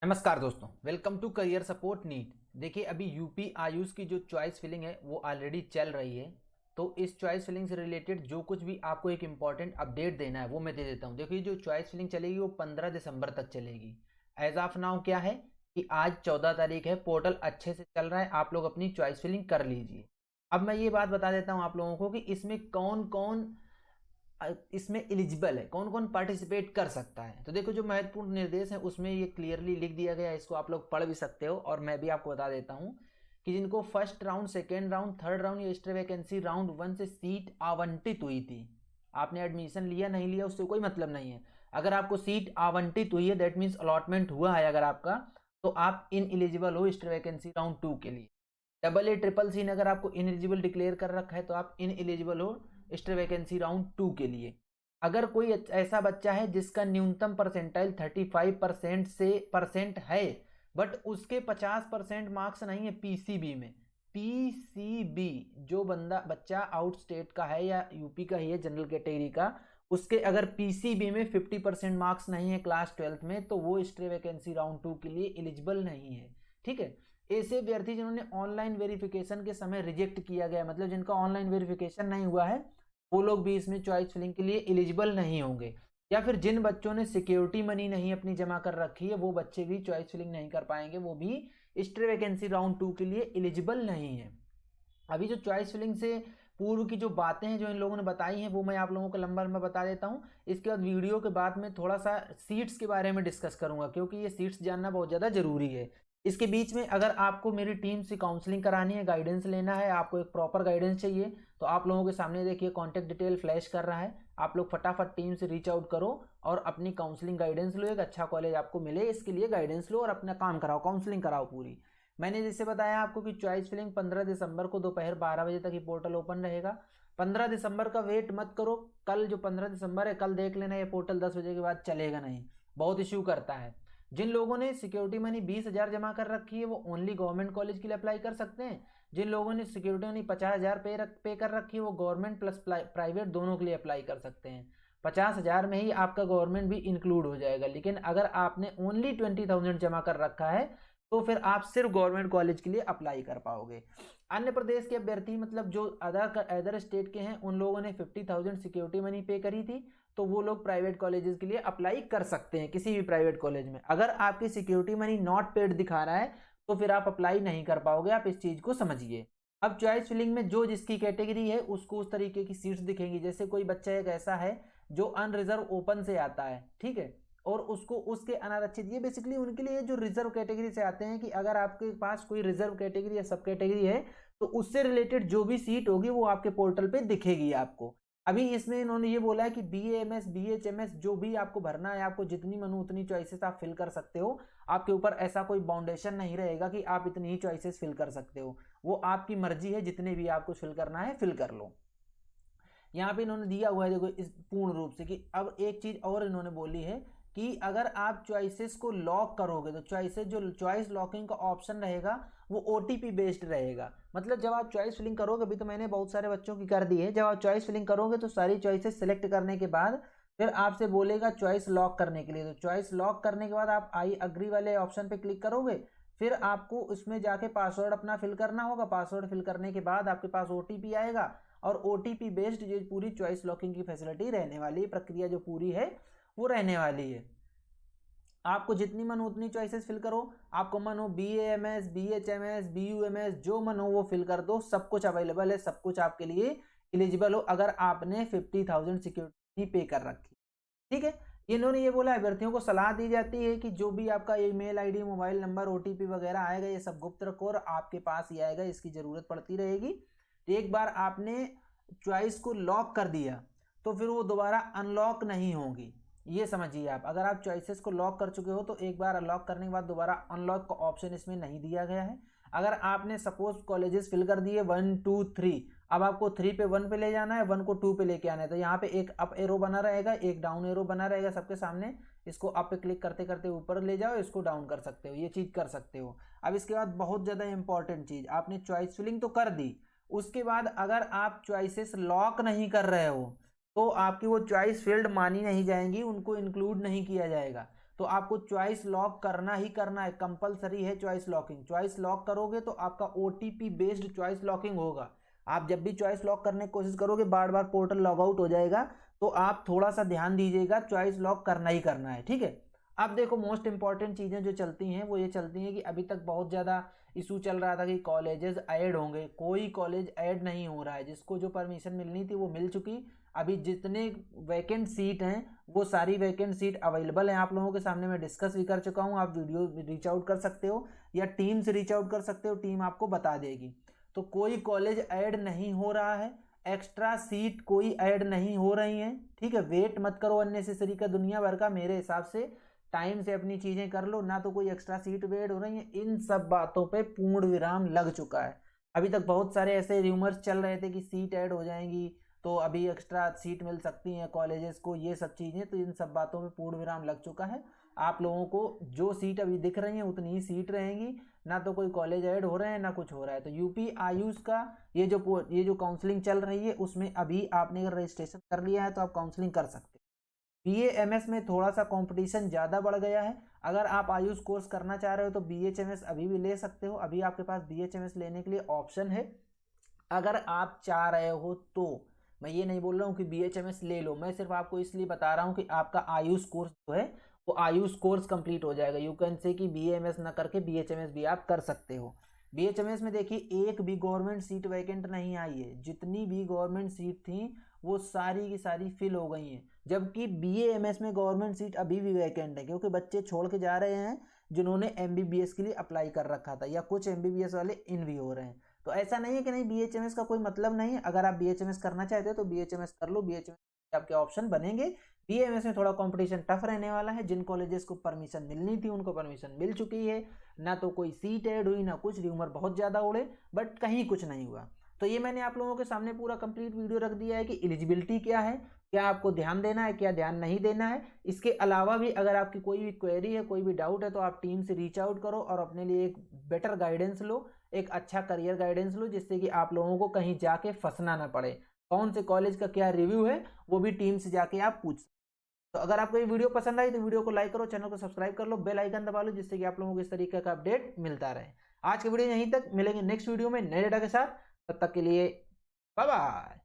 नमस्कार दोस्तों, welcome to career support NEET. देखिए, अभी यूपी आयुष की जो चॉइस फिलिंग है वो ऑलरेडी चल रही है। तो इस चॉइस फिलिंग से रिलेटेड जो कुछ भी आपको एक इम्पॉर्टेंट अपडेट देना है वो मैं दे देता हूँ। देखिए, जो चॉइस फिलिंग चलेगी वो 15 दिसंबर तक चलेगी। एज ऑफ नाउ क्या है कि आज 14 तारीख है, पोर्टल अच्छे से चल रहा है, आप लोग अपनी चॉइस फिलिंग कर लीजिए। अब मैं ये बात बता देता हूँ आप लोगों को कि इसमें कौन कौन इसमें एलिजिबल है, कौन कौन पार्टिसिपेट कर सकता है। तो देखो, जो महत्वपूर्ण निर्देश है उसमें ये क्लियरली लिख दिया गया है, इसको आप लोग पढ़ भी सकते हो और मैं भी आपको बता देता हूँ कि जिनको first round, second round, third round या एक्स्ट्रा वैकेंसी राउंड 1 से सीट आवंटित हुई थी, आपने एडमिशन लिया नहीं लिया उससे कोई मतलब नहीं है। अगर आपको सीट आवंटित हुई है दैट मीन्स अलॉटमेंट हुआ है अगर आपका, तो आप इन एलिजिबल हो एक्स्ट्रा वैकेंसी राउंड 2 के लिए। डबल ए ट्रिपल सी ने अगर आपको इन एलिजिबल डिक्लेयर कर रखा है तो आप इन एलिजिबल हो एक्स्ट्रा वैकेंसी राउंड 2 के लिए। अगर कोई ऐसा बच्चा है जिसका न्यूनतम परसेंटाइल 35% से परसेंट है बट उसके 50% मार्क्स नहीं है पीसीबी में, पीसीबी जो बच्चा आउट स्टेट का है या यूपी का ही है जनरल कैटेगरी का, उसके अगर पीसीबी में 50% मार्क्स नहीं है क्लास 12th में तो वो एक्स्ट्रा वैकेंसी राउंड 2 के लिए एलिजिबल नहीं है। ठीक है। ऐसे अभ्यर्थी जिन्होंने ऑनलाइन वेरिफिकेशन के समय रिजेक्ट किया गया, मतलब जिनका ऑनलाइन वेरिफिकेशन नहीं हुआ है, वो लोग भी इसमें चॉइस फिलिंग के लिए एलिजिबल नहीं होंगे। या फिर जिन बच्चों ने सिक्योरिटी मनी नहीं अपनी जमा कर रखी है वो बच्चे भी चॉइस फिलिंग नहीं कर पाएंगे, वो भी एक्स्ट्रा वैकेंसी राउंड 2 के लिए एलिजिबल नहीं है। अभी जो चॉइस फिलिंग से पूर्व की जो बातें हैं जो इन लोगों ने बताई हैं वो मैं आप लोगों को लंबा लंबा बता देता हूं। इसके बाद वीडियो के बाद में थोड़ा सा सीट्स के बारे में डिस्कस करूंगा क्योंकि ये सीट्स जानना बहुत ज़्यादा जरूरी है। इसके बीच में अगर आपको मेरी टीम से काउंसलिंग करानी है, गाइडेंस लेना है, आपको एक प्रॉपर गाइडेंस चाहिए, तो आप लोगों के सामने देखिए कॉन्टैक्ट डिटेल फ्लैश कर रहा है। आप लोग फटाफट टीम से रीच आउट करो और अपनी काउंसलिंग गाइडेंस लो, एक अच्छा कॉलेज आपको मिले इसके लिए गाइडेंस लो और अपना काम कराओ, काउंसलिंग कराओ पूरी। मैंने जैसे बताया आपको कि चॉइस फिलिंग 15 दिसंबर को दोपहर 12 बजे तक ही पोर्टल ओपन रहेगा। 15 दिसंबर का वेट मत करो, कल जो 15 दिसंबर है कल देख लेना, ये पोर्टल 10 बजे के बाद चलेगा नहीं, बहुत इश्यू करता है। जिन लोगों ने सिक्योरिटी मनी 20,000 जमा कर रखी है वो ओनली गवर्नमेंट कॉलेज के लिए अप्लाई कर सकते हैं। जिन लोगों ने सिक्योरिटी मनी 50,000 पे कर रखी है वो गवर्नमेंट प्लस प्राइवेट दोनों के लिए अप्लाई कर सकते हैं। 50,000 में ही आपका गवर्नमेंट भी इंक्लूड हो जाएगा, लेकिन अगर आपने ओनली 20,000 जमा कर रखा है तो फिर आप सिर्फ गवर्नमेंट कॉलेज के लिए अप्लाई कर पाओगे। अन्य प्रदेश के अभ्यर्थी, मतलब जो अदर स्टेट के हैं, उन लोगों ने 50,000 सिक्योरिटी मनी पे करी थी तो वो लोग प्राइवेट कॉलेजेस के लिए अप्लाई कर सकते हैं किसी भी प्राइवेट कॉलेज में। अगर आपकी सिक्योरिटी मनी नॉट पेड दिखा रहा है तो फिर आप अप्लाई नहीं कर पाओगे, आप इस चीज को समझिए। अब चॉइस फिलिंग में जो जिसकी कैटेगरी है उसको उस तरीके की सीट्स दिखेंगी। जैसे कोई बच्चा एक ऐसा है जो अनरिजर्व ओपन से आता है, ठीक है, और उसको उसके अनारक्षित, ये बेसिकली उनके लिए जो रिजर्व कैटेगरी से आते हैं कि अगर आपके पास कोई रिजर्व कैटेगरी या सब कैटेगरी है तो उससे रिलेटेड जो भी सीट होगी वो आपके पोर्टल पे दिखेगी आपको। अभी इसमें इन्होंने ये बोला है कि BAMS BHMS जो भी आपको भरना है, आपको जितनी मनो उतनी चॉइसेस आप फिल कर सकते हो। आपके ऊपर ऐसा कोई बाउंडेशन नहीं रहेगा कि आप इतनी ही चॉइसेस फिल कर सकते हो, वो आपकी मर्जी है, जितने भी आपको फिल करना है फिल कर लो। यहाँ पे इन्होंने दिया हुआ है देखो इस पूर्ण रूप से कि अब एक चीज और इन्होंने बोली है कि अगर आप चॉइसेस को लॉक करोगे तो चॉइसेस, जो चॉइस लॉकिंग का ऑप्शन रहेगा वो OTP बेस्ड रहेगा। मतलब जब आप चॉइस फिलिंग करोगे, अभी तो मैंने बहुत सारे बच्चों की कर दी है, जब आप चॉइस फिलिंग करोगे तो सारी चॉइसेस सेलेक्ट करने के बाद फिर आपसे बोलेगा चॉइस लॉक करने के लिए। तो चॉइस लॉक करने के बाद आप आई अग्री वाले ऑप्शन पे क्लिक करोगे, फिर आपको उसमें जाके पासवर्ड अपना फिल करना होगा। पासवर्ड फिल करने के बाद आपके पास OTP आएगा और OTP बेस्ड जो पूरी चॉइस लॉकिंग की फैसिलिटी रहने वाली है, प्रक्रिया जो पूरी है वो रहने वाली है। आपको जितनी मन हो उतनी चॉइसेस फिल करो, आपको मन हो BAMS BHMS BUMS जो मन हो वो फिल कर दो, सब कुछ अवेलेबल है, सब कुछ आपके लिए एलिजिबल हो अगर आपने 50,000 सिक्योरिटी पे कर रखी। ठीक है। इन्होंने ये बोला अभ्यर्थियों को सलाह दी जाती है कि जो भी आपका email ID, mobile number, OTP वगैरह आएगा ये सब गुप्त रखो और आपके पास ही आएगा, इसकी जरूरत पड़ती रहेगी। एक बार आपने चॉइस को लॉक कर दिया तो फिर वो दोबारा अनलॉक नहीं होगी, ये समझिए आप। अगर आप चॉइसेस को लॉक कर चुके हो तो एक बार अनलॉक करने के बाद दोबारा अनलॉक का ऑप्शन इसमें नहीं दिया गया है। अगर आपने सपोज कॉलेजेस फिल कर दिए 1 2 3, अब आपको 3 पे 1 पे ले जाना है, 1 को 2 पे लेके आना है, तो यहाँ पे एक अप एरो बना रहेगा, एक डाउन एरो बना रहेगा सबके सामने, इसको अप पे क्लिक करते करते ऊपर ले जाओ, इसको डाउन कर सकते हो, ये चीज कर सकते हो। अब इसके बाद बहुत ज्यादा इंपॉर्टेंट चीज, आपने चॉइस फिलिंग तो कर दी, उसके बाद अगर आप चॉइसेस लॉक नहीं कर रहे हो तो आपकी वो चॉइस फील्ड मानी नहीं जाएंगी, उनको इंक्लूड नहीं किया जाएगा। तो आपको चॉइस लॉक करना ही करना है, कंपलसरी है चॉइस लॉकिंग। चॉइस लॉक करोगे तो आपका ओटीपी बेस्ड चॉइस लॉकिंग होगा। आप जब भी चॉइस लॉक करने की कोशिश करोगे बार बार पोर्टल लॉग आउट हो जाएगा, तो आप थोड़ा सा ध्यान दीजिएगा, चॉइस लॉक करना ही करना है, ठीक है। अब देखो मोस्ट इंपॉर्टेंट चीज़ें जो चलती हैं वो ये चलती हैं कि अभी तक बहुत ज़्यादा इशू चल रहा था कि कॉलेजेस ऐड होंगे। कोई कॉलेज ऐड नहीं हो रहा है, जिसको जो परमिशन मिलनी थी वो मिल चुकी। अभी जितने वैकेंट सीट हैं वो सारी वैकेंट सीट अवेलेबल हैं, आप लोगों के सामने मैं डिस्कस भी कर चुका हूँ। आप वीडियो रीच आउट कर सकते हो या टीम से रीच आउट कर सकते हो, टीम आपको बता देगी। तो कोई कॉलेज ऐड नहीं हो रहा है, एक्स्ट्रा सीट कोई ऐड नहीं हो रही हैं, ठीक है। वेट मत करो अननेसेसरी का दुनिया भर का, मेरे हिसाब से टाइम से अपनी चीज़ें कर लो। ना तो कोई एक्स्ट्रा सीट ऐड हो रही है, इन सब बातों पे पूर्ण विराम लग चुका है। अभी तक बहुत सारे ऐसे र्यूमर्स चल रहे थे कि सीट ऐड हो जाएंगी तो अभी एक्स्ट्रा सीट मिल सकती हैं कॉलेजेस को, ये सब चीज़ें, तो इन सब बातों पे पूर्ण विराम लग चुका है। आप लोगों को जो सीट अभी दिख रही हैं उतनी ही सीट रहेंगी, ना तो कोई कॉलेज ऐड हो रहे हैं ना कुछ हो रहा है। तो यूपी आयुष का ये जो काउंसलिंग चल रही है उसमें अभी आपने अगर रजिस्ट्रेशन कर लिया है तो आप काउंसलिंग कर सकते हैं। BAMS में थोड़ा सा कंपटीशन ज़्यादा बढ़ गया है। अगर आप आयुष कोर्स करना चाह रहे हो तो BHMS अभी भी ले सकते हो, अभी आपके पास BHMS लेने के लिए ऑप्शन है। अगर आप चाह रहे हो तो मैं ये नहीं बोल रहा हूँ कि BHMS ले लो, मैं सिर्फ आपको इसलिए बता रहा हूँ कि आपका आयुष कोर्स जो है वो आयुष कोर्स कंप्लीट हो जाएगा। यू कैन से कि BAMS ना करके BHMS भी आप कर सकते हो। BHMS में देखिए एक भी गवर्नमेंट सीट वैकेंट नहीं आई है, जितनी भी गवर्नमेंट सीट थी वो सारी की सारी फिल हो गई हैं। जबकि BAMS में गवर्नमेंट सीट अभी भी वैकेंट है, क्योंकि बच्चे छोड़ के जा रहे हैं जिन्होंने MBBS के लिए अप्लाई कर रखा था, या कुछ MBBS वाले इन भी हो रहे हैं। तो ऐसा नहीं है कि नहीं BHMS का कोई मतलब नहीं है। अगर आप BHMS करना चाहते हो तो BHMS कर लो, BHMS आपके ऑप्शन बनेंगे। BAMS में थोड़ा कंपटीशन टफ रहने वाला है, जिन कॉलेजेस को परमिशन मिलनी थी उनको परमिशन मिल चुकी है, ना तो कोई सीट ऐड हुई ना कुछ, र्यूमर बहुत ज़्यादा उड़े बट कहीं कुछ नहीं हुआ। तो ये मैंने आप लोगों के सामने पूरा कंप्लीट वीडियो रख दिया है कि एलिजिबिलिटी क्या है, क्या आपको ध्यान देना है, क्या ध्यान नहीं देना है। इसके अलावा भी अगर आपकी कोई भी क्वेरी है, कोई भी डाउट है, तो आप टीम से रीच आउट करो और अपने लिए एक बेटर गाइडेंस लो, एक अच्छा करियर गाइडेंस लो, जिससे कि आप लोगों को कहीं जाके फंसना ना पड़े। कौन से कॉलेज का क्या रिव्यू है वो भी टीम से जाके आप पूछ। तो अगर आपको ये वीडियो पसंद आई तो वीडियो को लाइक करो, चैनल को सब्सक्राइब कर लो, बेल आइकन दबा लो, जिससे कि आप लोगों को इस तरीके का अपडेट मिलता रहे। आज की वीडियो यहीं तक, मिलेंगे नेक्स्ट वीडियो में नए डेटा के साथ। तब तक के लिए बाय बाय।